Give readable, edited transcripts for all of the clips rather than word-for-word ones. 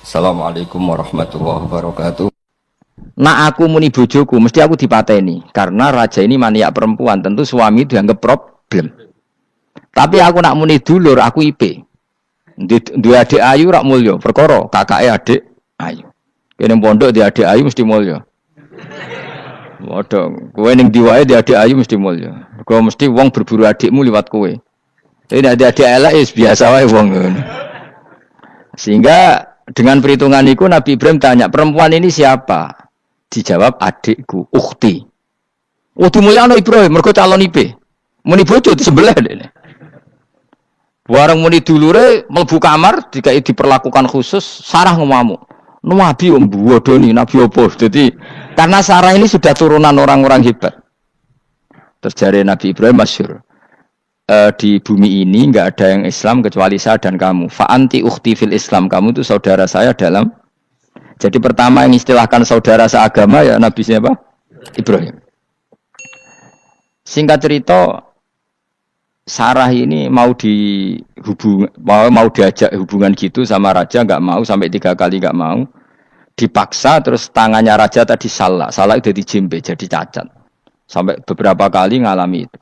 Assalamualaikum warahmatullahi wabarakatuh. Nak aku muni bojoku, mesti aku dipateni. Karena raja ini maniak perempuan, tentu suami dianggap problem. Tapi aku nak muni dulur, aku IP. Dua adik ayu rak mulya, perkara kakake adik ayu. Kene pondok di adik ayu mesti mulya. Waduh, kowe ning diwae di adik ayu mesti mulya. Kowe mesti wong berburu adikmu liwat kowe. Ini adik-adik elek biasa wae wong ngono. Sehingga dengan perhitungan itu Nabi Ibrahim tanya, perempuan ini siapa? Dijawab adikku, ukhti. Oh dimulyakno Ibrahim, mergo calon IP. Muni bojo sebelah dene. Warang muni dulure mlebu kamar dikai diperlakukan khusus, Sarah ngamuk. Nabi om bodoni, Nabi opo. Jadi karena Sarah ini sudah turunan orang-orang hebat. Terjadi Nabi Ibrahim masyhur. Di bumi ini enggak ada yang Islam kecuali saya dan kamu. Fa anti ukhti fil Islam, kamu itu saudara saya dalam. Jadi pertama yang istilahkan saudara seagama ya Nabi siapa? Ibrahim. Singkat cerita, Sarah ini mau diajak hubungan gitu sama raja, nggak mau, sampai 3 kali nggak mau. Dipaksa, terus tangannya raja tadi salah itu jadi jimbe, jadi cacat. Sampai beberapa kali ngalami itu.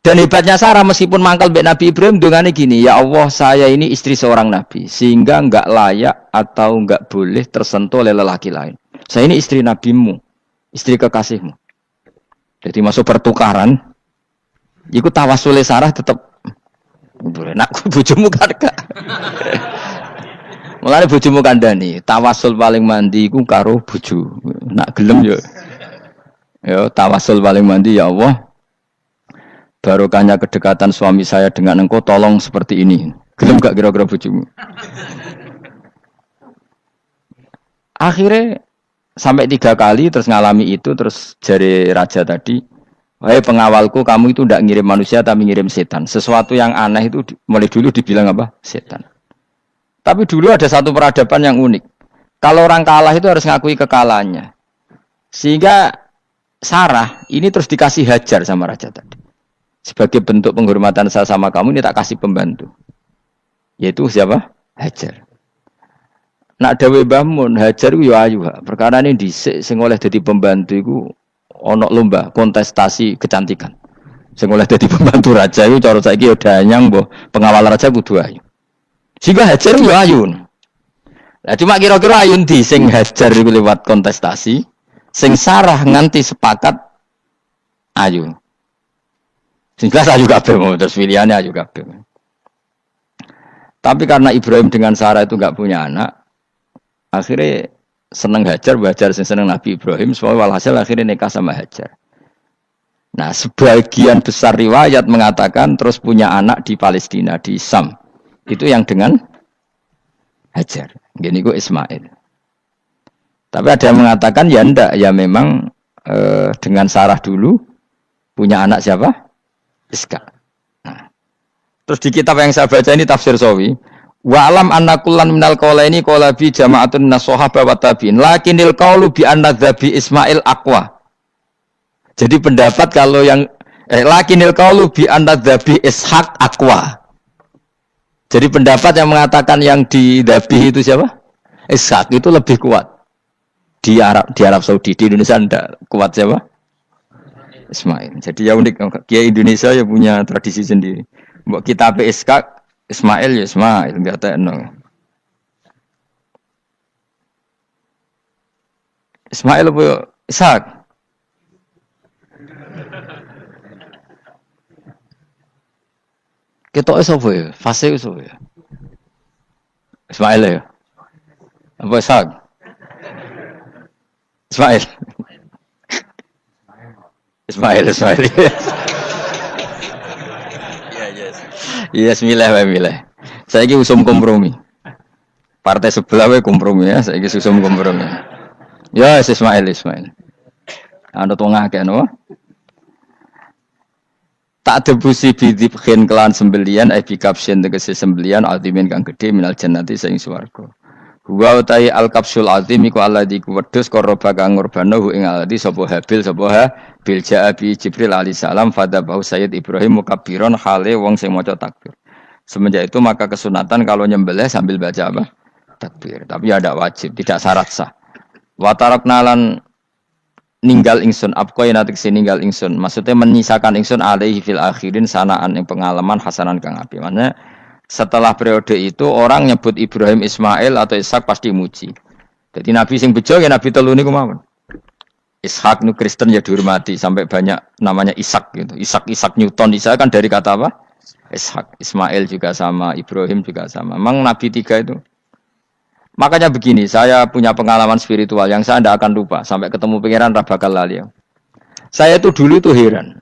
Dan hebatnya Sarah meskipun mangkal mbek Nabi Ibrahim dongane gini, ya Allah saya ini istri seorang Nabi sehingga enggak layak atau enggak boleh tersentuh oleh lelaki lain. Saya ini istri nabimu, istri kekasihmu. Jadi masuk pertukaran, ikut tawassul Sarah tetap nak bojomu kan gak. Mulane bojomu kandhani, tawassul paling mandi iku karo bojo. Nak gelem yo. Yo tawassul paling mandi ya Allah. Barokahnya kedekatan suami saya dengan engkau, tolong seperti ini. Gelem gak kira-kira bojomu? Akhirnya sampai 3 kali terus ngalami itu, terus jari raja tadi, wahai pengawalku, kamu itu tidak ngirim manusia tapi ngirim setan. Sesuatu yang aneh itu mulai dulu dibilang apa? Setan. Tapi dulu ada satu peradaban yang unik. Kalau orang kalah itu harus ngakui kekalahannya. Sehingga Sarah ini terus dikasih Hajar sama raja tadi. Sebagai bentuk penghormatan saya sama kamu, ini tak kasih pembantu. Yaitu siapa? Hajar. Nak dawe Mbah Mun, Hajar ku yo ayu. Perkara ini dhisik sing oleh dadi pembantu iku ana lomba kontestasi kecantikan. Sing oleh dadi pembantu raja iku cara saiki yo danyang mbah, pengawal raja kudu ayu. Sehingga Hajar yo ayu. Lah cuma kira-kira ayu ndi sing Hajar iku lewat kontestasi, sing Sarah nganti sepakat ayu. Sehingga saya juga bingung, terus pilihannya juga bingung. Tapi karena Ibrahim dengan Sarah itu enggak punya anak, akhirnya seneng Hajar seneng Nabi Ibrahim, soalnya walhasil akhirnya nikah sama Hajar. Nah, sebagian besar riwayat mengatakan terus punya anak di Palestina, di Sam. Itu yang dengan Hajar. Gini kok Ismail. Tapi ada yang mengatakan ya enggak, ya memang dengan Sarah dulu punya anak siapa? Iska. Nah. Terus di kitab yang saya baca ini tafsir Sawi, wa alam anna kullan minal qaulaini qala bi jama'atun minas sahabah wa tabi'in lakinnil qaulu bi anna dzabi Ismail aqwa. Jadi pendapat kalau yang lakinnil qaulu bi anna dzabi Ishaq aqwa. Jadi pendapat yang mengatakan yang didzabi itu siapa? Ishaq itu lebih kuat. Di Arab Saudi, di Indonesia enggak kuat siapa? Ismail. Jadi ya unik, Kiai Indonesia ya punya tradisi sendiri. Mbok kita PSK Ismail ya Ismail, enggak tekno. Ismail apa Ishak? Kita sapa ya? Fase sapa ya? Ismail ya. Apa Ishak? Ismail. Ismail. Iya, milih. Saya ini usum kompromi. Partai sebelah we kompromi ya, saya ini usum kompromi. Ya, Ismail. Anu tengah kan, no? Tak debusi bidibkhin kelan sembelian, bikapsin tegesi sembelian, altimin kang gede minal jannati saing swarga. Wa utai al-kapsul azim iku alladzi kuwedhus qaraba kang ngurbanohu ing alladzi sapa Habil bil ja'abi Jibril alaihi salam fadabahu Sayyid Ibrahim mukabbiron hale wong sing maca takbir. Semenjak itu maka kesunatan kalau nyembelih sambil baca apa? takbir, tapi ada wajib, tidak syarat sah. Wa tarakna lan ninggal ingsun apkoy natik ninggal ingsun, maksudnya menyisakan ingsun alaihi fil akhirin sanaan yang pengalaman hasanan kang api. Maksudnya setelah periode itu orang nyebut Ibrahim, Ismail atau Ishak pasti muji. Jadi nabi sing bejo ya nabi telu niku mawon. Ishak nu Kristen ya dihormati sampai banyak namanya Ishak gitu. Ishak Newton Ishak kan dari kata apa? Ishak. Ismail juga sama, Ibrahim juga sama. Memang nabi tiga itu. Makanya begini, saya punya pengalaman spiritual yang saya tidak akan lupa sampai ketemu pangeran ra bakal lali. Saya itu dulu tuh heran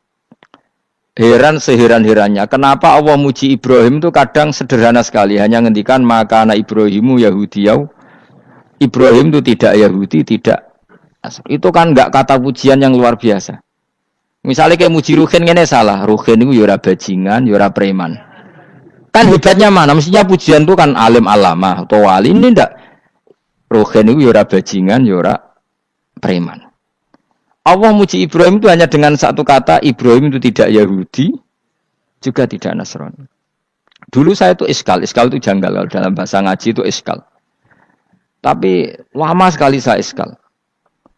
seheran-herannya. Kenapa Allah muji Ibrahim itu kadang sederhana sekali, hanya ngendikan maka anak Ibrahimu Yahudiyau. Ibrahim itu tidak Yahudi, tidak. Itu kan enggak kata pujian yang luar biasa. Misalnya kayak muji Ruhin ini salah. Ruhin itu yura bajingan, yura preman. Kan hebatnya mana? Mestinya pujian itu kan alim alama atau wali. Ini enggak. Ruhin itu yura bajingan, yura preman. Allah muji Ibrahim itu hanya dengan satu kata. Ibrahim itu tidak Yahudi, juga tidak Nasrani. Dulu saya itu iskal itu janggal. Kalau dalam bahasa ngaji itu iskal. Tapi lama sekali saya iskal.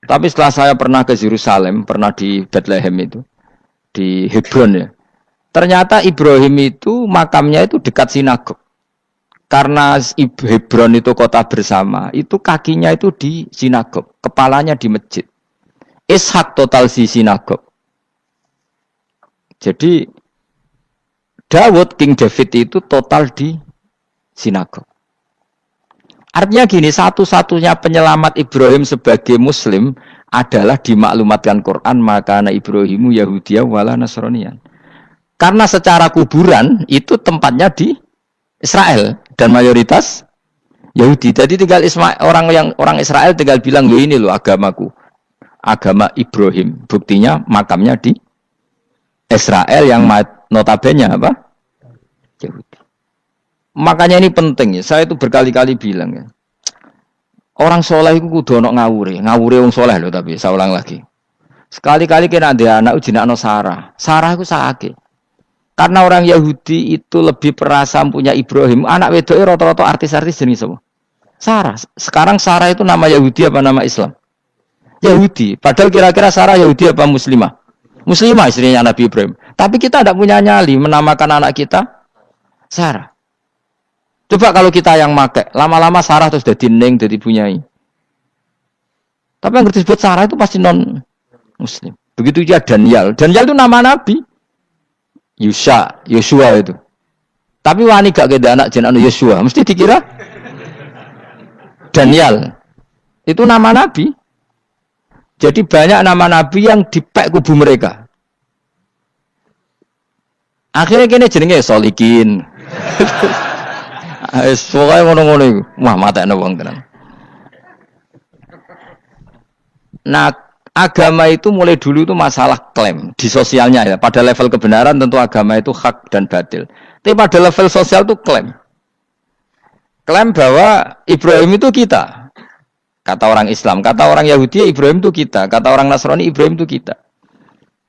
Tapi setelah saya pernah ke Yerusalem, pernah di Bethlehem itu, di Hebron ya. Ternyata Ibrahim itu makamnya itu dekat sinagog. Karena Hebron itu kota bersama, itu kakinya itu di sinagog, kepalanya di masjid. Ishak total di sinagog. Jadi King David itu total di sinagog. Artinya gini, satu-satunya penyelamat Ibrahim sebagai Muslim adalah dimaklumatkan Quran maka anak Ibrahimu Yahudiyah wala Nasraniyan. Karena secara kuburan itu tempatnya di Israel dan mayoritas Yahudi. Jadi tinggal orang Israel tinggal bilang, ini loh agamaku, agama Ibrahim. Buktinya makamnya di Israel yang notabene apa? Yahudi. Makanya ini penting ya. Saya itu berkali-kali bilang ya. Orang soleh itu kudu ono ngawure wong soleh loh, tapi saya ulang lagi. Sekali-kali kena ada anak jinakno Sarah. Sarah itu sakit. Karena orang Yahudi itu lebih perasa punya Ibrahim. Anak wedoknya rata-rata artis-artis jenis apa? Sarah. Sekarang Sarah itu nama Yahudi apa nama Islam? Yahudi. Padahal kira-kira Sarah Yahudi apa Muslimah? Muslimah istrinya Nabi Ibrahim. Tapi kita tidak punya nyali menamakan anak kita Sarah. Coba kalau kita yang make, lama-lama Sarah terus jadi neng, jadi punyai. Tapi yang disebut Sarah itu pasti non Muslim. Begitu juga Daniel. Daniel itu nama Nabi. Yosua itu. Tapi wani gak keda anak jenenge Yosua, mesti dikira Daniel. Itu nama Nabi. Jadi banyak nama Nabi yang dipek kubu mereka. Akhirnya kene jenenge Solikin. Pokoke ngono-ngono iku. Wah, matekno wong tenan. Nah, agama itu mulai dulu itu masalah klaim di sosialnya ya. Pada level kebenaran tentu agama itu hak dan batil. Tapi pada level sosial itu klaim. Klaim bahwa Ibrahim itu kita. Kata orang Islam, kata orang Yahudi Ibrahim itu kita, kata orang Nasrani Ibrahim itu kita.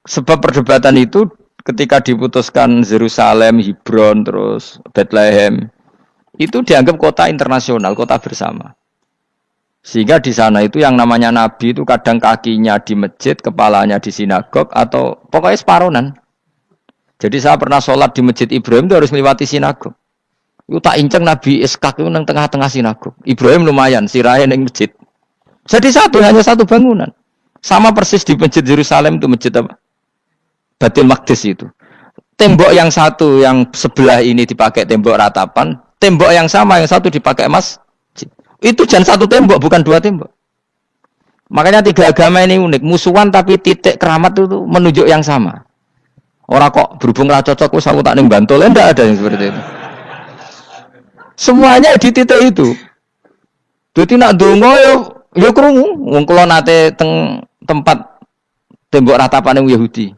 Sebab perdebatan itu ketika diputuskan Yerusalem, Hebron, terus Bethlehem, itu dianggap kota internasional, kota bersama. Sehingga di sana itu yang namanya Nabi itu kadang kakinya di masjid, kepalanya di sinagog, atau pokoknya separonan. Jadi saya pernah sholat di masjid Ibrahim itu harus melewati sinagog. Itu tak inceng Nabi Ishak itu nang tengah-tengah sinagog. Ibrahim lumayan, sirahe ning masjid. Jadi hanya satu bangunan. Sama persis di masjid Yerusalem itu masjid apa? Baitul Maqdis itu. Tembok yang satu yang sebelah ini dipakai tembok ratapan, tembok yang sama yang satu dipakai masjid. Itu jangan satu tembok, bukan dua tembok. Makanya tiga agama ini unik, musuhan tapi titik keramat itu menunjuk yang sama. Orang kok berhubung ra cocok wis aku tak ning Bantul, enggak ada yang seperti itu. Semuanya di titik itu. Dadi nak ndonga yo krungu, wong kula nate teng tempat tembok ratapan Yahudi.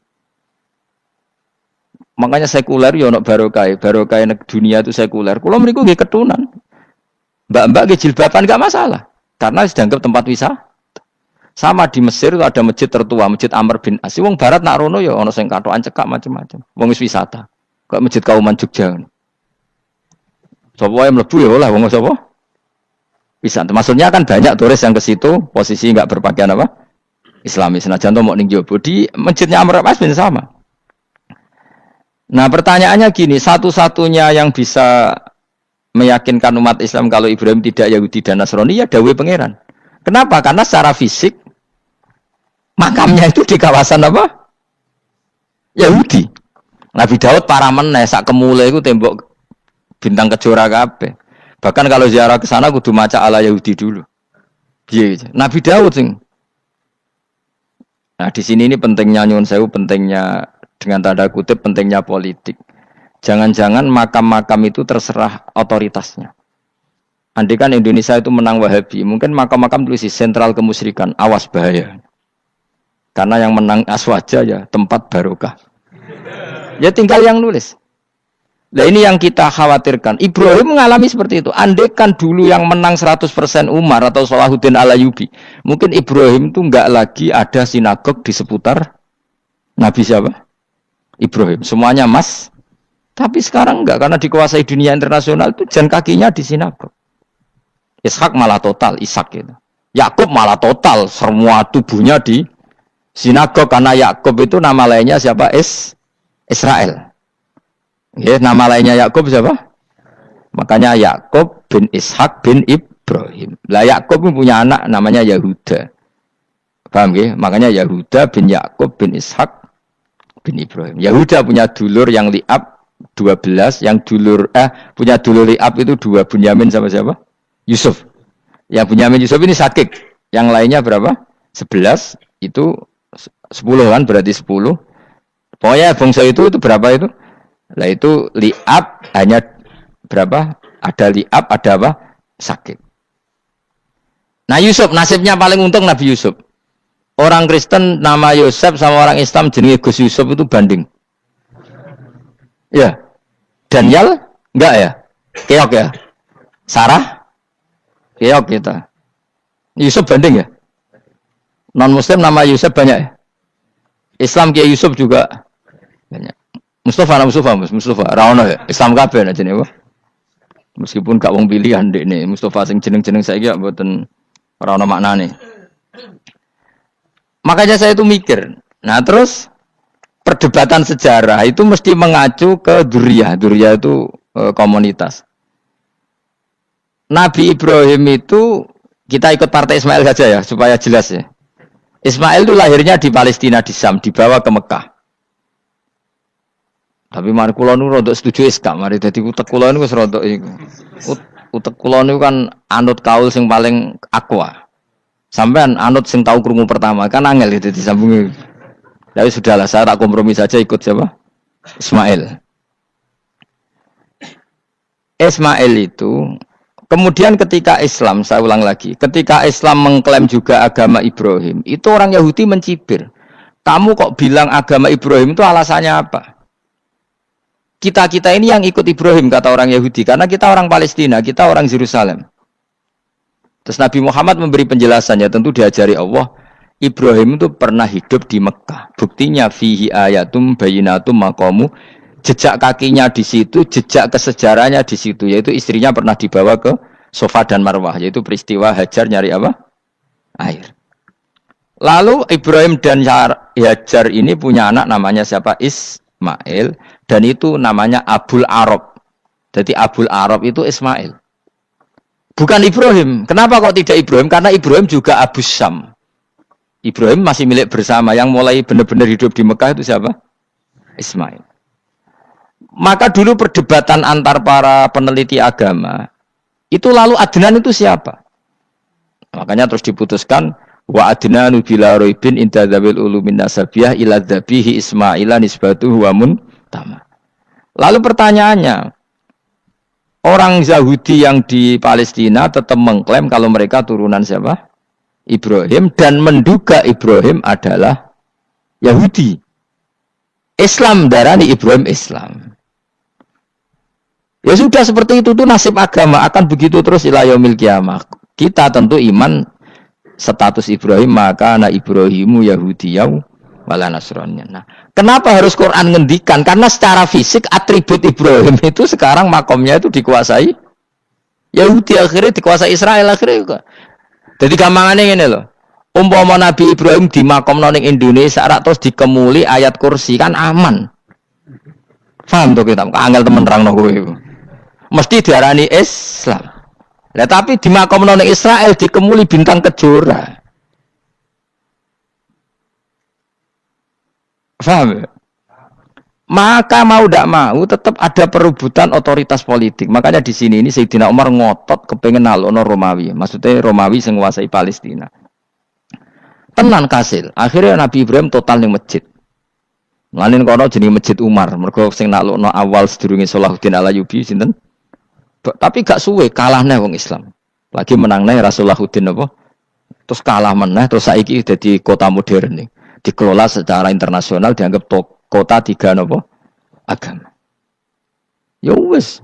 Makanya sekuler yo ono barokah dunia itu sekuler. Kula mriku nggih ketunan. Mbak-mbak nggih jilbaban enggak masalah. Karena dianggap tempat wisata. Sama di Mesir itu ada masjid tertua, Masjid Amr bin As. Wong barat nak rono ya ono sing katokan cekak macam-macam. Wong wis wisata. Kok Masjid Kauman Jogja. Sapa wae mlebu ya oleh wong sapa? Bisa. Maksudnya kan banyak turis yang ke situ posisi nggak berpakaian apa? Islami. Senajan to mau ning jowo di masjidnya Amr bin sama. Nah, pertanyaannya gini, satu-satunya yang bisa meyakinkan umat Islam kalau Ibrahim tidak Yahudi dan Nasrani ya dawuh pangeran. Kenapa? Karena secara fisik makamnya itu di kawasan apa? Yahudi. Nabi Daud para meneh sak kemule iku tembok bintang kejora kabeh. Bahkan kalau ziarah ke sana kudu maca ala Yahudi dulu. Piye gitu. Nabi Daud sing. Nah, di sini ini pentingnya nyuwun sewu, pentingnya dengan tanda kutip pentingnya politik. Jangan-jangan makam-makam itu terserah otoritasnya. Andai kan Indonesia itu menang Wahabi, mungkin makam-makam tulis sentral kemusyrikan, awas bahaya. Karena yang menang Aswaja ya tempat barokah. Ya tinggal yang nulis. Nah ini yang kita khawatirkan. Ibrahim mengalami seperti itu. Andai kan dulu yang menang 100% Umar atau Salahuddin Al-Ayyubi, mungkin Ibrahim itu enggak lagi ada sinagog di seputar Nabi siapa? Ibrahim. Semuanya mas. Tapi sekarang enggak, karena dikuasai dunia internasional itu jan kakinya di sinagog. Ishak malah total, Ishak gitu. Yakub malah total, semua tubuhnya di sinagog, karena Yakub itu nama lainnya siapa? Israel. Ya, nama lainnya Yakub siapa? Makanya Yakub bin Ishak bin Ibrahim. Lah Yakub punya anak namanya Yahuda. Paham ya? Makanya Yahuda bin Yakub bin Ishak bin Ibrahim. Yahuda punya dulur yang li'ab 12, yang dulur punya dulur li'ab itu 2, Bunyamin sama siapa? Yusuf. Yang Bunyamin Yusuf ini sakit. Yang lainnya berapa? 11, itu 10 kan, berarti 10. Pokoknya bangsa itu berapa itu? Lah itu li'ab hanya berapa? Ada li'ab, ada apa? Sakit. Nah Yusuf, nasibnya paling untung Nabi Yusuf. Orang Kristen nama Yusuf sama orang Islam jenenge Gus Yusuf itu banding. Ya. Daniel? Enggak ya? Keok ya? Sarah? Keok kita. Yusuf banding ya? Non-Muslim nama Yusuf banyak ya? Islam Kiai Yusuf juga banyak. Mustafa, Raono ya, Islam kabeh aja nih, meskipun gak wong pilihan dek nih, Mustafa sing jeneng saya gak buatan Raono maknane. Makanya saya itu mikir, nah terus perdebatan sejarah itu mesti mengacu ke Duriyah itu komunitas. Nabi Ibrahim itu kita ikut partai Ismail saja ya supaya jelas ya. Ismail itu lahirnya di Palestina di Syam, dibawa ke Mekah. Tapi mari kula nu rodok setuju iska, mari dadi utek kula niku wis rodok iku. Utek kula niku kan anut kaul sing paling aqua. Sampean anut sing tahu krungu pertama, kan angel itu disambungi. Tapi sudahlah, saya tak kompromi saja ikut siapa? Ismail. Ismail itu kemudian ketika Islam, saya ulang lagi, ketika Islam mengklaim juga agama Ibrahim, itu orang Yahudi mencibir. Kamu kok bilang agama Ibrahim itu alasannya apa? Kita ini yang ikut Ibrahim, kata orang Yahudi, karena kita orang Palestina, kita orang Yerusalem. Terus Nabi Muhammad memberi penjelasannya, tentu diajari Allah, Ibrahim itu pernah hidup di Mekah. Buktinya fihi ayatum bayinatum maqamu, jejak kakinya di situ, jejak kesejarahnya di situ, yaitu istrinya pernah dibawa ke Safa dan Marwah, yaitu peristiwa Hajar nyari apa? Air. Lalu Ibrahim dan Hajar ini punya anak namanya siapa? Ismail, dan itu namanya Abul Arab. Jadi Abul Arab itu Ismail. Bukan Ibrahim. Kenapa kok tidak Ibrahim? Karena Ibrahim juga Abu Syam. Ibrahim masih milik bersama. Yang mulai benar-benar hidup di Mekah itu siapa? Ismail. Maka dulu perdebatan antar para peneliti agama, itu lalu Adnan itu siapa? Makanya terus diputuskan, wa adnanu bila roibin inda dzawil ulumin nasabiyah ila dzabihi Ismaila nisbatuhu wa muntama. Lalu pertanyaannya, orang Yahudi yang di Palestina tetap mengklaim kalau mereka turunan siapa? Ibrahim, dan menduga Ibrahim adalah Yahudi. Islam darani Ibrahim Islam. Ya sudah seperti itu tuh nasib agama akan begitu terus ila yaumil qiyamah. Kita tentu iman status Ibrahim, maka anak Ibrahimu Yahudiyau wala Nasraniyah. Nah, kenapa harus Quran ngendikan? Karena secara fisik atribut Ibrahim itu sekarang makomnya itu dikuasai Yahudi akhirnya dikuasai Israel akhirnya juga. Jadi gampangane ngene lho. Umpama Nabi Ibrahim dimakamno ning Indonesia rak terus dikemuli ayat kursi kan aman. Paham to kita? Angel temen terangno kowe iku. Mesti diarani Islam. Lah tapi dimakamno ning Israel dikemuli bintang kejora. Paham ya? Maka mau tidak mau tetap ada perebutan otoritas politik. Makanya di sini ini Sayyidina Umar ngotot kepengen nalono Romawi. Maksudnya Romawi sing nguasai Palestina. Tenan kasil. Akhirnya Nabi Ibrahim total ning masjid. Lanin kono jenenge Masjid Umar. Mergo sing nalono awal sedurunge Salahuddin Alayubi sinten? Tapi gak suwe kalahne wong Islam. Lagi menangne Rasulullahuddin apa? Terus kalah meneh terus saiki dadi kota modern nih. Dikelola secara internasional dianggap kota tiga nopo agama. Ya wis.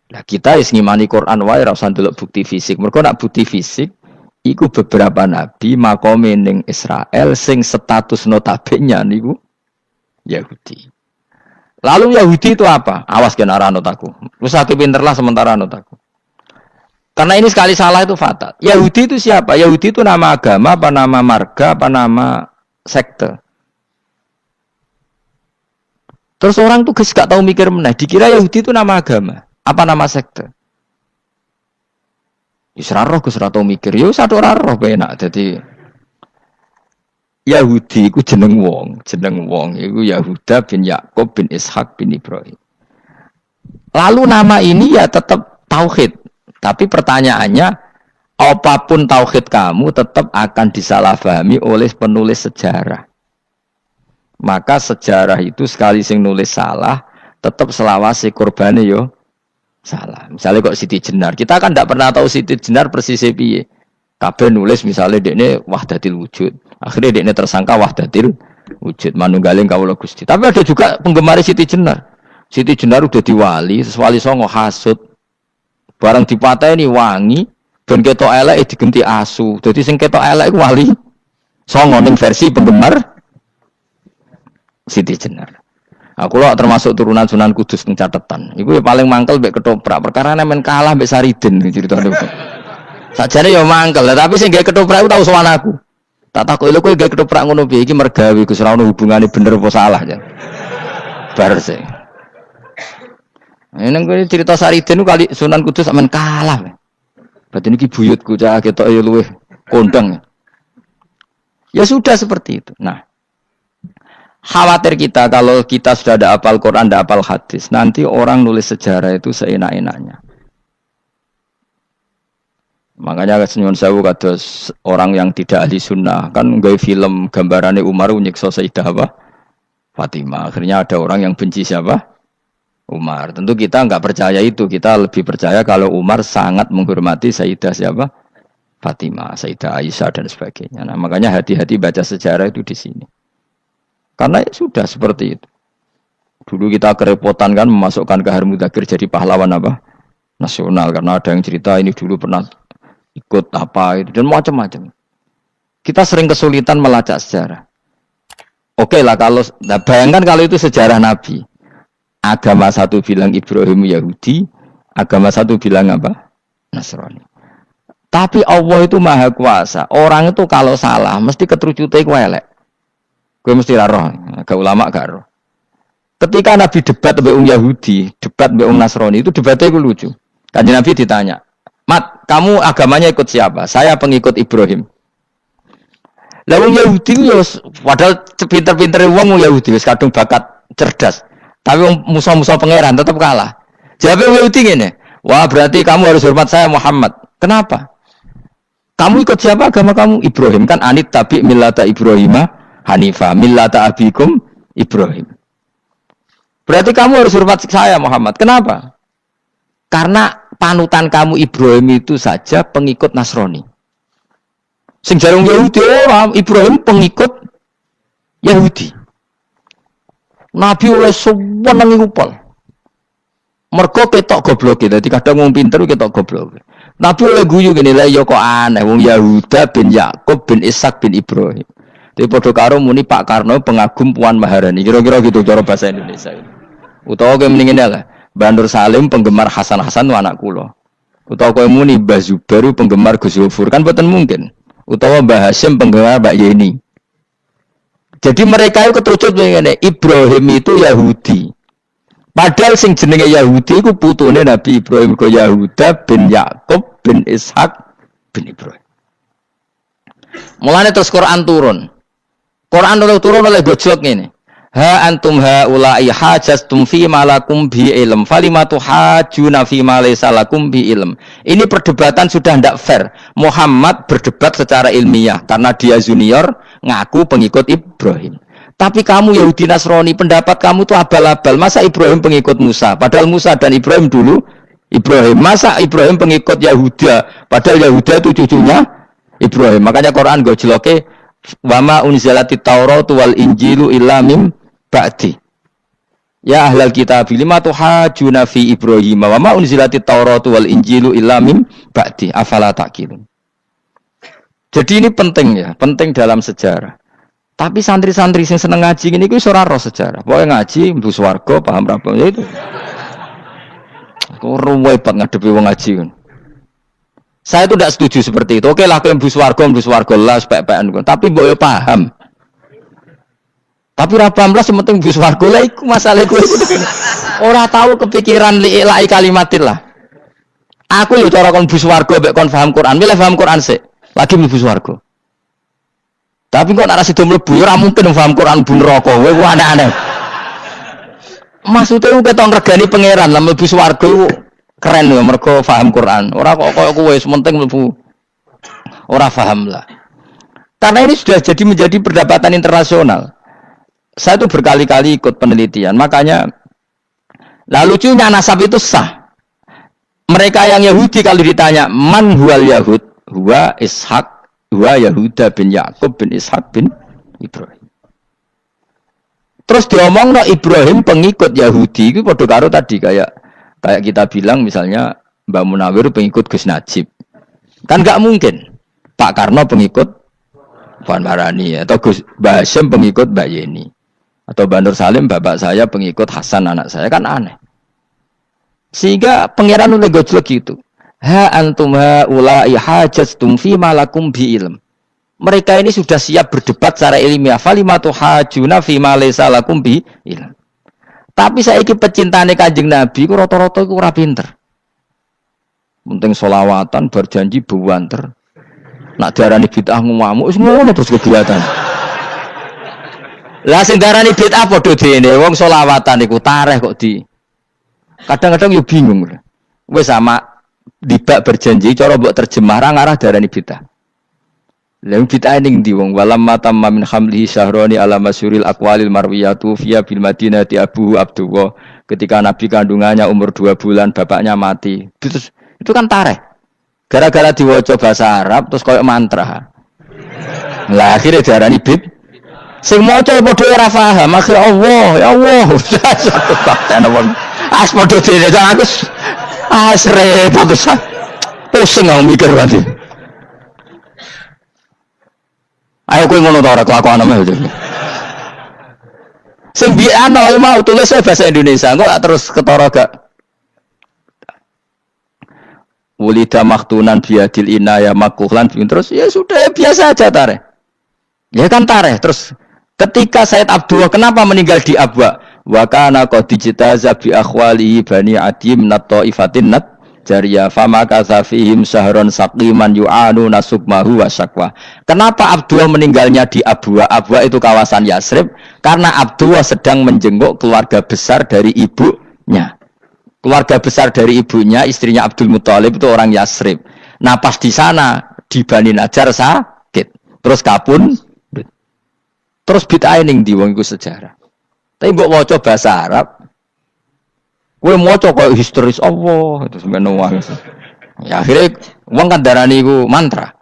Lah kita is ngimani Quran wae ora usah ndelok bukti fisik. Mergo nak bukti fisik iku beberapa nabi makome ning Israel sing status notabene niku Yahudi. Lalu Yahudi itu apa? Awas gen ora anut aku. Wis aku pinter lah sementara anut aku. Karena ini sekali salah itu fatal. Yahudi itu siapa? Yahudi itu nama agama, apa nama marga, apa nama sekte. Terus orang tuh gak tahu mikir meneh, dikira Yahudi itu nama agama, apa nama sekte. Isra roh Gus ora tau mikir, yo satu ora roh enak. Dadi Yahudi iku jeneng wong iku Yahuda bin Yakub bin Ishak bin Ibrahim. Lalu nama ini ya tetap tauhid. Tapi pertanyaannya, apapun tauhid kamu tetap akan disalahpahami oleh penulis sejarah. Maka sejarah itu sekali sing nulis salah, tetap selawase korbane yo salah. Misalnya kok Siti Jenar, kita kan tidak pernah tahu Siti Jenar persisnya piye. Kabeh nulis misalnya dekne wahdatil wujud. Akhirnya dekne tersangka wahdatil wujud, manunggaling kawula Gusti. Tapi ada juga penggemar Siti Jenar. Siti Jenar udah diwali, wali songo hasud. Barang dipateni wangi, ben ketok elek digenti asu. Dadi sing ketok elek iku wali songo ning versi penggemar Siti Jenar. Aku lho termasuk turunan Sunan Kudus ning catetan. Iku ya paling mangkel mbek ketoprak. Perkara men kalah mbek Saridin ceritane. Sakjane ya mangkel, tapi sing gawe ketoprak iku tau sowan aku. Tak takoki lho kowe gawe ketoprak ngono piye iki mergawe Gus ora ono hubungane bener apa salah ya. Bar sih. Nang kowe cerita Saridin kali Sunan Kudus men kalah. Berarti niki buyutku cah ketok ya luweh kondang. Ya sudah seperti itu. Nah, khawatir kita kalau kita sudah ada hafal Quran, ada hafal hadis, nanti orang nulis sejarah itu seenak-enaknya. Makanya senyum sewu kados orang yang tidak ahli sunnah kan nggawe film gambarannya Umar nyiksa Sayyidah apa? Fatimah. Akhirnya ada orang yang benci siapa? Umar. Tentu kita enggak percaya itu. Kita lebih percaya kalau Umar sangat menghormati Sayyidah siapa? Fatimah, Sayyidah Aisyah dan sebagainya. Nah, makanya hati-hati baca sejarah itu di sini. Karena ya sudah seperti itu. Dulu kita kerepotan kan memasukkan Kahar Mudzakkir jadi pahlawan apa? Nasional karena ada yang cerita ini dulu pernah ikut apa itu dan macam-macam. Kita sering kesulitan melacak sejarah. Oke lah kalau bayangkan kalau itu sejarah Nabi. Agama satu bilang Ibrahim Yahudi, agama satu bilang apa? Nasrani. Tapi Allah itu maha kuasa. Orang itu kalau salah mesti keterucute iku elek. Kowe mesti ra roh, agak ulama gak roh. Ketika Nabi debat mbek Yahudi, debat mbek Nasrani itu debatnya iku lucu. Kanjeng Nabi ditanya, "Mat, kamu agamanya ikut siapa?" "Saya pengikut Ibrahim." Lah wong Yahudi yo padahal pinter-pintere wong Yahudi wis kadung bakat cerdas. Tapi musuh-musuh pangeran tetap kalah. Jawab wong Yahudi ngene, "Wah, berarti kamu harus hormat saya Muhammad." "Kenapa?" "Kamu ikut siapa agama kamu?" "Ibrahim." "Kan anit tabi millata Ibrahimah Hanifah millata abikum Ibrahim." "Berarti kamu harus hormat saya Muhammad." "Kenapa?" "Karena panutan kamu Ibrahim itu saja pengikut Nasrani." Sing jarung Yahudi Ibrahim pengikut Yahudi. Nabi oleh seneng iku pol. Mergo ketok goblok e. Dadi kadang wong pinter ketok goblok. Nabi oleh guyu ngene lha ya kok aneh wong Yahuda bin Yakub bin Ishak bin Ibrahim. Dadi padha karo muni Pak Karno pengagum Puan Maharani. Kira-kira gitu cara bahasa Indonesia. Utawa kowe mending ngene lah. Bandur Salim penggemar Hasan Hasan itu anak kula. Utawa kowe muni Mbah Zubair penggemar Gus Zufur kan boten mungkin. Utawa Mbah Hasyim penggemar Mbak Yeni. Jadi mereka itu ketucut ngene, Ibrahim itu Yahudi. Padahal sing jenenge Yahudi iku putune Nabi Ibrahim kok Yahuda bin Yakub bin Ishak bin Ibrahim. Mulane terus Quran turun. Quran turun oleh gojlok ngene. Ha antum haula'i hajastum fi ma lakum bi ilm falimatu hajuna fi ma laysa lakum bi ilm. Ini perdebatan sudah tidak fair. Muhammad berdebat secara ilmiah karena dia junior ngaku pengikut Ibrahim. Tapi kamu Yahudi Nasrani pendapat kamu tuh abal-abal. Masa Ibrahim pengikut Musa? Padahal Musa dan Ibrahim dulu Ibrahim. Masa Ibrahim pengikut Yahuda? Padahal Yahuda itu cucunya Ibrahim. Makanya Quran gojloke wa ma unzilatit Tauratu wal Injilu illa mim ba'di. Ya ahlal kitab lima tuhajuna fi Ibrahim wa ma unzilatit Tauratu wal Injilu illa mim ba'di. Afala taqilun. Jadi ini penting ya, penting dalam sejarah. Tapi santri-santri yang seneng ngaji ini ku ora roh sejarah. Pokoke ngaji mlebu swarga paham ra ya itu. Kok ruwet banget ngadepi wong ngaji kan. Saya itu tidak setuju seperti itu. Oke lah kowe mlebu swarga lah spek-pekan. Tapi mbok yo paham. Tapi ra paham lah sementing mlebu swarga lah iku masalah kowe. Ora tahu kepikiran li'ilai kalimatin lah. Aku yo cara kon mlebu swarga mek kon paham Quran, milih paham Quran sik. Lagi mlebu swarga. Tapi kok nek sido mlebu ora mungkin paham Quran bu neraka. Kowe aneh-aneh. Maksudnya keton regani pangeran lah mlebu swarga keren lho mergo paham Quran. Ora kok koyo kowe sementing mlebu. Ora paham lah. Karena ini sudah jadi menjadi perdebatan internasional. Saya tuh berkali-kali ikut penelitian. Makanya lah lucunya nasab itu sah. Mereka yang Yahudi kalau ditanya man huwal Yahud, huwa Ishak, huwa Yahuda bin Yakub bin Ishak bin Ibrahim. Terus diomong no Ibrahim pengikut Yahudi itu padha karo tadi kayak kita bilang misalnya Mbak Munawir pengikut Gus Najib. Kan enggak mungkin. Pak Karno pengikut Puan Marani atau Gus Mbah Hasyim pengikut Mbak Yeni. Atau Mbak Nur Salim bapak saya pengikut Hasan anak saya kan aneh. Sehingga pangeran oleh gojlok gitu. Ha antum haula'i hajastum fi ma lakum bi ilm. Mereka ini sudah siap berdebat secara ilmiah. Falimatu hajuna fi ma laysa lakum bi ilm. Tapi saiki pecintane Kanjeng Nabi ku rata-rata iku ora pinter. Penting selawatan berjanji buwanter. Nak diarani bid'ah ngamuk wis ngono terus kegiatan. Lah sing diarani bid'ah padha dene wong selawatan iku tareh kok di. Kadang-kadang yo bingung. Wis sama dibak berjanji cara mbok terjemah ra ngarah diarani bid'ah. Lah bid'ah ning ndi wong walam matamma min hamlihi syahrani ala masyuril aqwalil marwiyatu fiya bil madinati abu Abdullah ketika nabi kandungannya umur 2 bulan bapaknya mati. Terus itu kan tareh. Gara-gara diwaca bahasa Arab terus koyo mantra. Lah akhirnya diarani bid. Sing maca padha ora paham, akhire Allah, ya Allah. As padha dene aku repot terus. Pusing aku mikir berarti. Ayo kowe ngono ta ora kelakuan ame. Sing biyen mau tulis bahasa Indonesia, kok terus ketara gak Wulida maktunan biadil inaya makuhlan terus ya sudah ya biasa aja tareh. Ya kan tareh terus ketika Said Abdullah kenapa meninggal di Abwa? Wa kana qad dijtaza bi akhwalihi bani adim nat taifatin nat jariya fama kasafihim sahron saqiman yu'anu nasukmahu wa syakwa. Kenapa Abdullah meninggalnya di Abwa? Abwa itu kawasan Yasrib karena Abdullah sedang menjenguk keluarga besar dari ibunya. Keluarga besar dari ibunya, istrinya Abdul Muthalib itu orang Yasrib. Nah pas di sana di Bani Najjar sakit, terus kapun, terus bid'ah ning di wong iku sejarah. Tapi mbok waca bahasa Arab, kowe maca koyo historis Allah itu semene wae. Ya akhirnya wong kan darani iku mantra.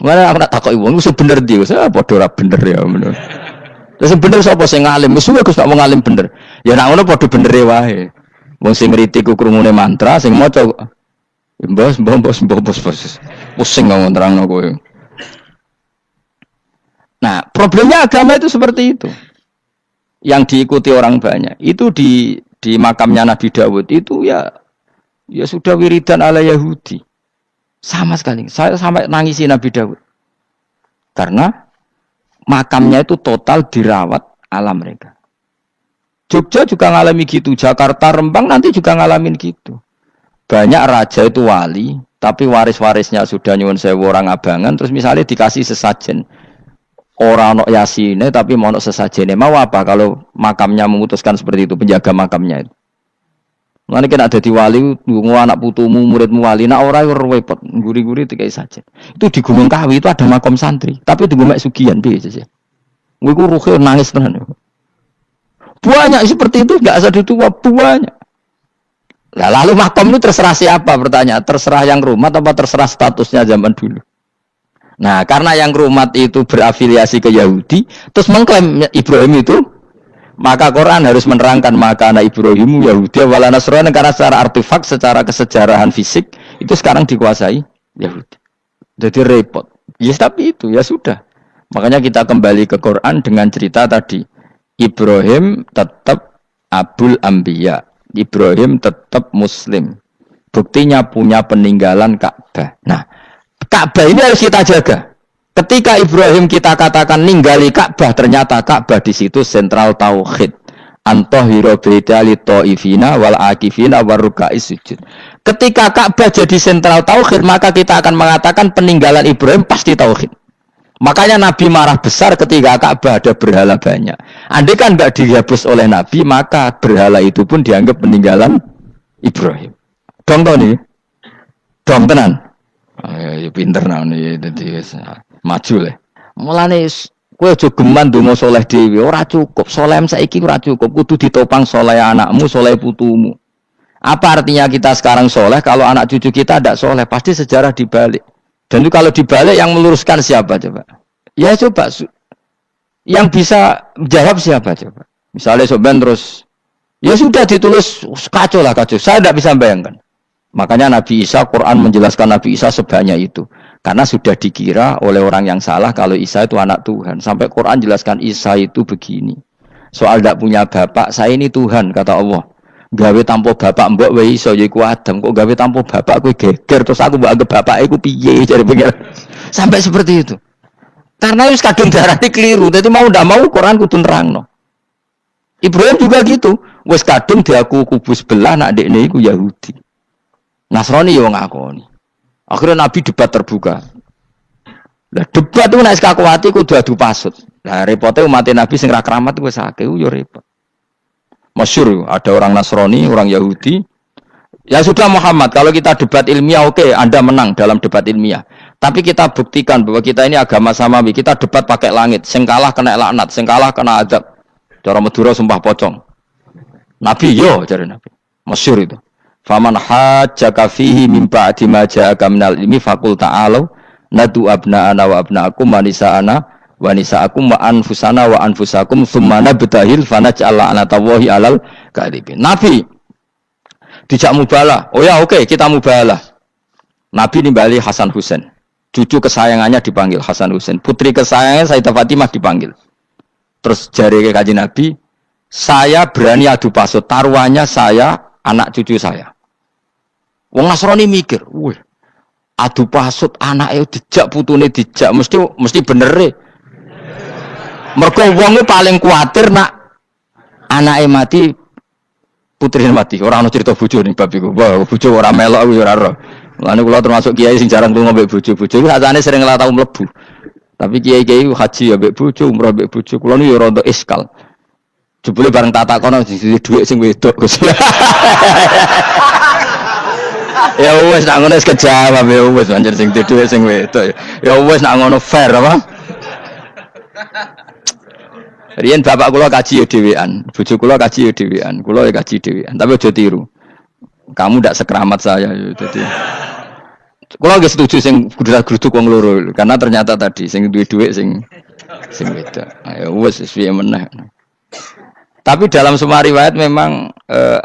Mana aku nak takoki wong iku bener ndi, saya padha ora bener ya menurut. Terus bener sapa sing ngalim? Wis Gus tak wong ngalim bener. Ya nek ngono padha bener wae. Wong sing ngritik ku krungune mantra, sing maca mbos. Pusing ngomong terangno kowe. Nah, problemnya agama itu seperti itu. Yang diikuti orang banyak. Itu di makamnya Nabi Dawud itu ya Ya sudah wiridan ala Yahudi. Sama sekali. Saya sampai nangisi Nabi Daud. Karena makamnya itu total dirawat alam mereka. Jogja juga ngalami gitu. Jakarta, Rembang nanti juga ngalamin gitu. Banyak raja itu wali, tapi waris-warisnya sudah nyuwun sewu orang abangan, terus misalnya dikasih sesajen. Orang ono yasine tapi mau sesajene. Mau apa kalau makamnya memutuskan seperti itu, penjaga makamnya itu. Mulane kena dadi wali, nggo anak putumu, muridmu wali, nak ora repot, guri-guri dikai sajen. Itu di Gunung Kawi itu ada makam santri, tapi di Gunung Sugihan piye sih. Kowe ku ruhe nangis tenan. Banyak seperti itu enggak usah ditua banyak. Nah, lalu makam itu terserah siapa pertanyaan? Terserah yang rumat apa terserah statusnya zaman dulu? Nah, karena yang rumat itu berafiliasi ke Yahudi, terus mengklaim Ibrahim itu, maka Quran harus menerangkan maka anak Ibrahim Yahudi wala Nasrani, karena secara artefak, secara kesejarahan fisik itu sekarang dikuasai Yahudi. Jadi repot. Ya tapi itu ya sudah. Makanya kita kembali ke Quran dengan cerita tadi. Ibrahim tetap Abul Anbiya. Ibrahim tetap Muslim. Buktinya punya peninggalan Ka'bah. Nah, Ka'bah ini harus kita jaga. Ketika Ibrahim kita katakan ninggali Ka'bah, ternyata Ka'bah di situ sentral tauhid. Antahira baita li taifina wal akifina waruka'is sujud. Ketika Ka'bah jadi sentral tauhid, maka kita akan mengatakan peninggalan Ibrahim pasti tauhid. Makanya Nabi marah besar ketika Ka'bah ada berhala banyak. Andai kan tidak dihapus oleh Nabi, maka berhala itu pun dianggap peninggalan Ibrahim. Dong tau nih? Dong tenan? Ya pinter nih, jadi maju lah. Mulane kowe aja geman donga saleh dhewe, ora cukup. Saleh saiki ora cukup, kudu ditopang saleh anakmu, saleh putumu. Apa artinya kita sekarang saleh kalau anak cucu kita tidak saleh? Pasti sejarah dibalik. Dan itu kalau dibalik yang meluruskan siapa coba? Ya coba yang bisa jawab siapa coba? Misalnya soban terus ya sudah ditulis kacau lah kacau. Saya tidak bisa bayangkan. Makanya Nabi Isa, Quran menjelaskan Nabi Isa sebanyak itu. Karena sudah dikira oleh orang yang salah kalau Isa itu anak Tuhan. Sampai Quran jelaskan Isa itu begini. Soal tidak punya bapak, saya ini Tuhan, kata Allah. Gawe tanpa bapak mbok wae iso ya iku Adam, kok gawe tanpa bapak kowe geger terus aku mbok anggap bapak iku piye jare pengen. Sampai seperti itu. Karena wis kadung darane keliru, dadi mau ndak mau Quran kudu nerangno. Ibrahim juga gitu, wis kadung diaku kubu sebelah nak dekne iku Yahudi. Nasrani yo ngakoni. Akhirnya Nabi debat terbuka. Lah debat itu nek kakuati kudu adu pasut. Lah repote umat Nabi sing ra keramat wis akeh yo repot. Masyhur ada orang Nasrani, orang Yahudi. Ya sudah Muhammad, kalau kita debat ilmiah oke, Anda menang dalam debat ilmiah. Tapi kita buktikan bahwa kita ini agama samawi. Kita debat pakai langit, sing kalah kena laknat, sing kalah kena adab. Cara Madura sumpah pocong. Nabi yo cari Nabi. Masyhur itu. Faman hajjaka fihi min ba'di ma ja'aka minal ilmi faqul ta'alu nadu abna'ana wa abna'akum wa nisa'ana wa nisa'akum wa anfusana wa anfusakum thumma nabtahil fanaj'al la'natallahi 'alal kadhibin. Nabi dijak mubalah. Oh ya oke, kita mubalah. Nabi nimbali Hasan Husain. Cucu kesayangannya dipanggil Hasan Husain. Putri kesayangannya Sayyidah Fatimah dipanggil. Terus jari ke Kanjeng Nabi, saya berani adu pasut, taruhannya saya, anak cucu saya. Wong Nasrani mikir, wih, adu pasut anaknya dijak putune dijak mesti bener e. Mergo wong paling kuatir nak anake mati putrine mati. Ora ana cerita bojo ning bab iku. Wah, bojo ora melok aku ya ora ora. Mulane kula termasuk kiai sing jarang lunga mbek bojo. Bojo iku sakjane sering lah tau mlebu. Tapi kiai-kiai haji ya mbek bojo, umrah mbek bojo. Kula niku ya rada iskal. Jebule bareng tak takono sing dhuwit sing wedok Gus. Ya wis nak ngono wis kejawab ya wis anjir sing dhuwit sing wedok. Ya wis nak ngono fair apa? Riyen bapak kula kaji ya dhewean, bojo kula kaji ya dhewean, kula ya kaji dhewean. Tapi aja tiru. Kamu ndak sekeramat saya ya dadi. Kula nggih setuju sing gruduk wong loro karena ternyata tadi sing duwe dhuwit sing wedok. Ya wis piye meneh. Tapi dalam semua riwayat memang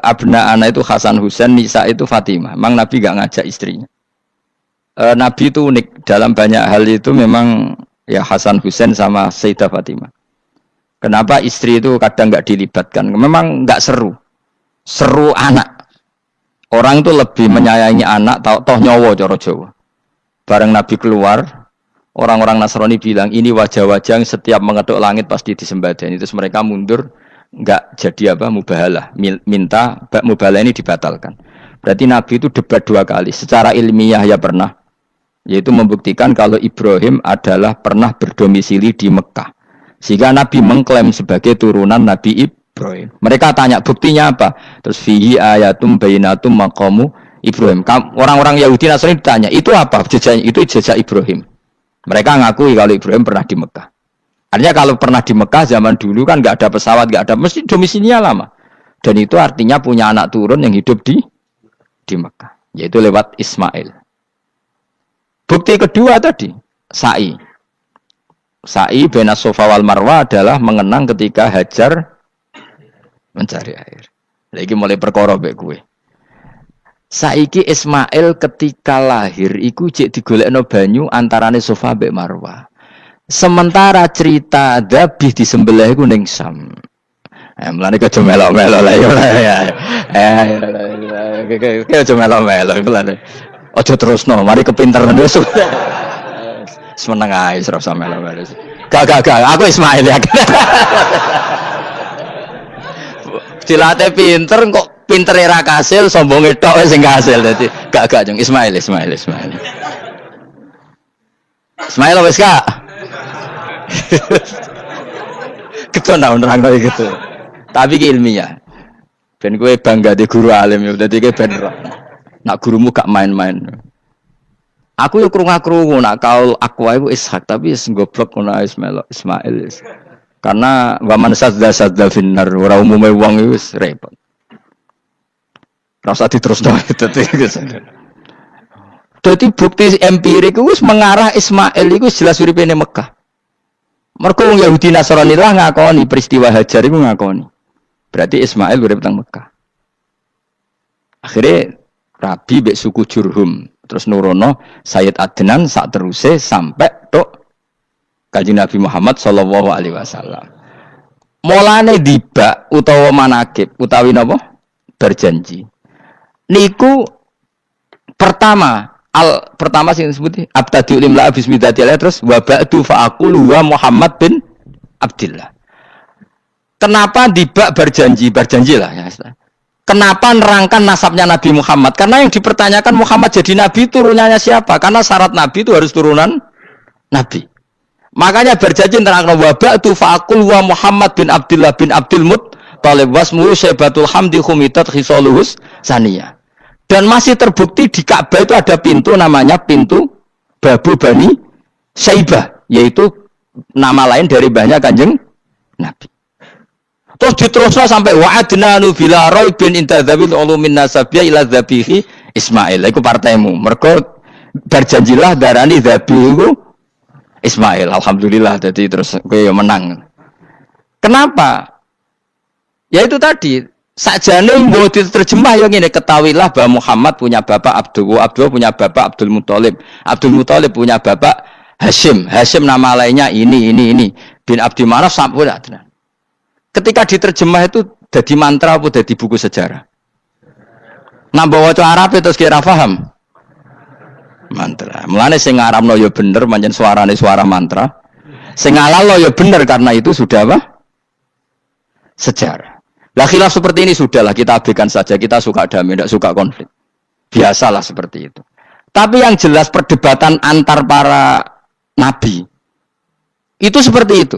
abna ana itu Hasan Husain, Nisa itu Fatimah. Memang Nabi enggak ngajak istrinya. Nabi itu unik dalam banyak hal itu memang ya Hasan Husain sama Sayyidah Fatimah. Kenapa istri itu kadang enggak dilibatkan? Memang enggak seru. Seru anak. Orang itu lebih menyayangi anak toh nyawa cara Jawa. Bareng Nabi keluar, orang-orang Nasrani bilang ini wajah-wajah yang setiap mengetuk langit pasti disembadani. Terus mereka mundur, enggak jadi mubahalah. Minta mubahalah ini dibatalkan. Berarti Nabi itu debat 2 kali. Secara ilmiah ya pernah, yaitu membuktikan kalau Ibrahim adalah pernah berdomisili di Mekah. Sehingga Nabi mengklaim sebagai turunan Nabi Ibrahim. Mereka tanya buktinya apa? Terus fihi ayatum bainatum maqamu Ibrahim. Orang-orang Yahudi Nasrani ditanya, itu apa? Jejaknya itu jejak Ibrahim. Mereka ngakui kalau Ibrahim pernah di Mekah. Artinya kalau pernah di Mekah zaman dulu kan nggak ada pesawat, nggak ada, mesti domisilinya lama. Dan itu artinya punya anak turun yang hidup di Mekah, yaitu lewat Ismail. Bukti kedua tadi, sa'i. Sa'i baina Safa wal Marwah adalah mengenang ketika Hajar mencari air. Lagi mulai perkara mbek kowe. Saiki Ismail ketika lahir iku jek digolekno banyu antarane Safa mbek Marwah. Sementara cerita dzabih disembelih iku ning Sam. Mulane aja melok-melok lah ya. Aja melok-melok mulane. Aja terusno, mari kepinteran wis. Semeneng ae ora usah melok-melok. Gak, aku Ismail ya. Dilate pinter kok pintere ra kasil, sombonge tok sing kasil dadi. Gak jeng Ismail. Ismail wis Kak. Keton nerangno gitu. Tapi ki ilmiah. Ben kowe bangga di guru alim ya dadi kowe ben nak gurumu gak main-main. Aku yo krungu-krungu nak kaul Aqwa iku Ishak tapi wis goblok ngono Ismail. Karena wa man sadza finnar ora umume wong iku wis repot. Ora usah diterusno dadi bukti empirik wis mengarah Ismail iku jelas uripe ning Mekah. Mergo wong Yahudi Nasrani lah ngakoni peristiwa Hajar iku ngakoni. Berarti Ismail urip teng Mekah. Akhirnya Rabi mbek suku Jurhum terus nurono Sayyid Adnan sak teruse sampai tok Kanjeng Nabi Muhammad sallallahu alaihi wasallam. Mulane dibak utawa manakib utawi napa? Berjanji. Niku pertama sing disebut abtadiul imla bismillah terus wa ba'du fa aqulu wa Muhammad bin Abdullah. Kenapa dibak berjanji lah ya. Kenapa nerangkan nasabnya Nabi Muhammad? Karena yang dipertanyakan Muhammad jadi Nabi turunannya siapa? Karena syarat Nabi itu harus turunan Nabi. Makanya berjanji nerangkan wabak tu fa'akul wa Muhammad bin Abdullah bin Abdul Muttalib wasmuhu syaibatul hamdi khumitat khisaluhus saniyah. Dan masih terbukti di Ka'bah itu ada pintu namanya pintu Babu Bani Syaibah. Yaitu nama lain dari banyak Kanjeng Nabi. Terus diterusno sampai wa'adnanu bila raibin intadzabil ulumin nasabiyah ila dzabihi Ismail. Iku partaimu. Mergo berjanjilah darani dzabihu Ismail. Alhamdulillah jadi terus kowe menang. Kenapa? Ya itu tadi, sakjane mbok diterjemah yang ngene ketahuilah bahwa Muhammad punya bapak Abdullah punya bapak Abdul Muthalib punya bapak Hashim nama lainnya ini bin Abdi Manaf sampai Adnan. Ketika diterjemah itu jadi mantra apa jadi buku sejarah? Nambah waca Arab terus kira paham? Mantra. Mulane sing ngarapno ya bener pancen suarane suara mantra. Sing ngalalo ya bener karena itu sudah apa? Sejarah. Lah khilaf seperti ini sudahlah kita abaikan saja, kita suka damai, tidak suka konflik. Biasalah seperti itu. Tapi yang jelas perdebatan antar para nabi itu seperti itu.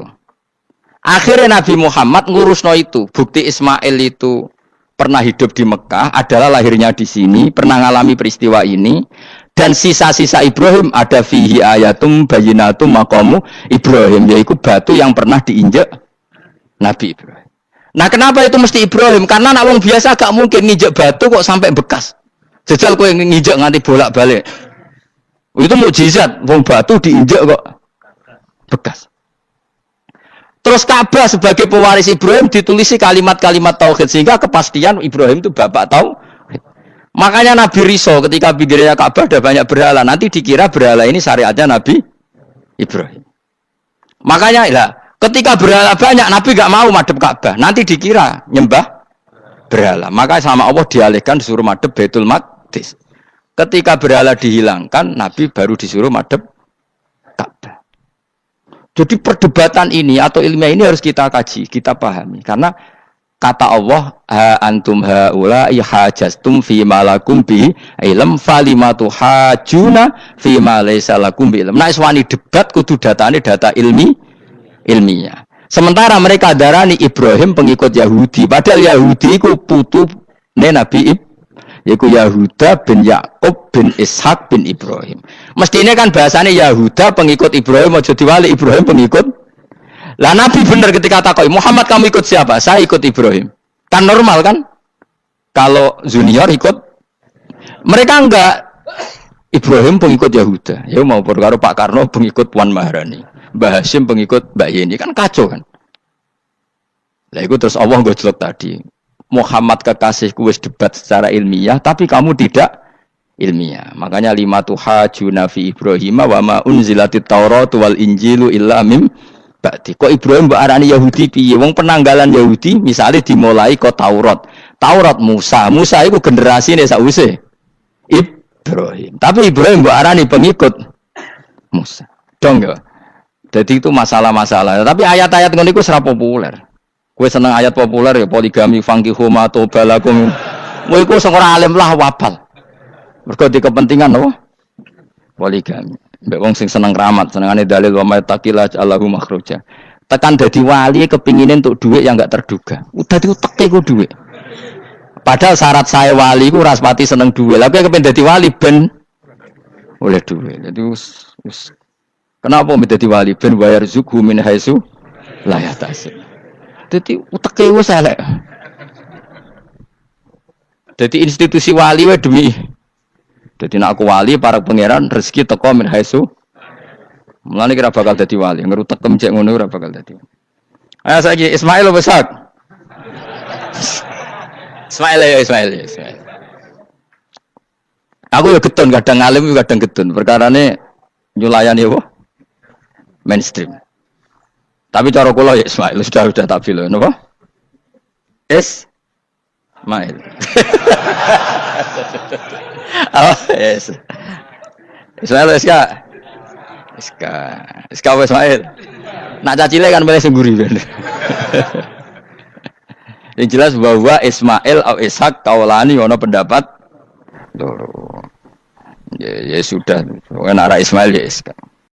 Akhirnya Nabi Muhammad ngurusno itu. Bukti Ismail itu pernah hidup di Mekah, adalah lahirnya di sini, pernah ngalami peristiwa ini. Dan sisa-sisa Ibrahim ada fihi ayatum bayinatum maqamu Ibrahim, yaitu batu yang pernah diinjak Nabi Ibrahim. Nah kenapa itu mesti Ibrahim? Karena nak wong biasa gak mungkin nginjak batu kok sampai bekas. Jajal kowe nginjak nganti bolak-balik. Itu mukjizat, wong batu diinjak kok bekas. Terus Ka'bah sebagai pewaris Ibrahim ditulisi kalimat-kalimat tauhid sehingga kepastian Ibrahim itu bapak tauhid. Makanya Nabi Riso ketika pinggirnya Ka'bah ada banyak berhala, nanti dikira berhala ini syariatnya Nabi Ibrahim. Makanya lah ketika berhala banyak Nabi gak mau madhep Ka'bah, nanti dikira nyembah berhala. Maka sama Allah dialihkan disuruh madhep Baitul Maqdis. Ketika berhala dihilangkan, Nabi baru disuruh madhep Ka'bah. Jadi perdebatan ini atau ilmiah ini harus kita kaji, kita pahami. Karena kata Allah, ha antum haula'i hajastum fi ma lakum bi ilm falimatu hajuna fi ma laysa lakum bi ilm. Nah, iswani debat kudu datane data ilmiah. Sementara mereka darani Ibrahim pengikut Yahudi, padahal Yahudi iku putune Nabi Ibrahim. Yaitu Yahuda bin Yakub bin Ishak bin Ibrahim. Mestinya kan bahasanya Yahuda pengikut Ibrahim, aja diwali Ibrahim pengikut. Lah Nabi benar ketika takoi Muhammad kamu ikut siapa? Saya ikut Ibrahim. Kan normal kan? Kalau junior ikut, mereka enggak. Ibrahim pengikut Yahuda. Ya mau perkara Pak Karno pengikut Puan Maharani, Mbah Hashim pengikut Mbak Yeni, kan kacau kan? Lah itu terus Allah gojlok tadi. Muhammad kekasihku wis debat secara ilmiah, tapi kamu tidak ilmiah. Makanya lima tuhajuna fi Ibrahim wa ma unzilatit Taurat wal Injilu illa mim ba'di. Kok Ibrahim mbok arani Yahudi piye? Wong penanggalan Yahudi misalnya dimulai kok Taurat. Taurat Musa. Musa itu generasine sakwise Ibrahim. Tapi Ibrahim mbok arani pengikut Musa. Dong ya. Jadi itu masalah-masalah. Tapi ayat-ayat ngono iku ora populer. Kowe seneng ayat populer ya poligami fankihu ma tobalakum. Kowe iku sing ora alim lah wabal. Mergo di kepentingan apa? Poligami. Mbek wong sing seneng keramat, senengane dalil wa may taqilla Allahu makhraja. Tekan dadi wali kepingine entuk dhuwit yang enggak terduga. Udah diuteke ku dhuwit. Padahal syarat saya wali ku ora pati seneng dhuwit. Lah kowe kepen dadi wali ben oleh dhuwit. Dadi wis kenapa mbek dadi wali ben bayar zuku min haitsu la yahtasib. Jadi uteke wis elek. Jadi institusi wali wae demi. Jadi nek aku wali para pangeran rezeki teko min haitsu. Mulane kira bakal dadi wali, ngerutekem cek ngono ora bakal dadi. Ayo saiki Ismail besar. Ismail. Aku ya getun kadang alim kadang getun. Perkarane nyulayani apa? Mainstream. Tapi cara kula ya Ismail sudah tak bilang, napa? Ismail. Oh, yes. Ismail Iska Ismail. Nak cacile kan boleh sengguri ben. Yang jelas bahwa Ismail atau Ishak kaulani ono pendapat loro. Ya sudah, kan arah Ismail ya Iska.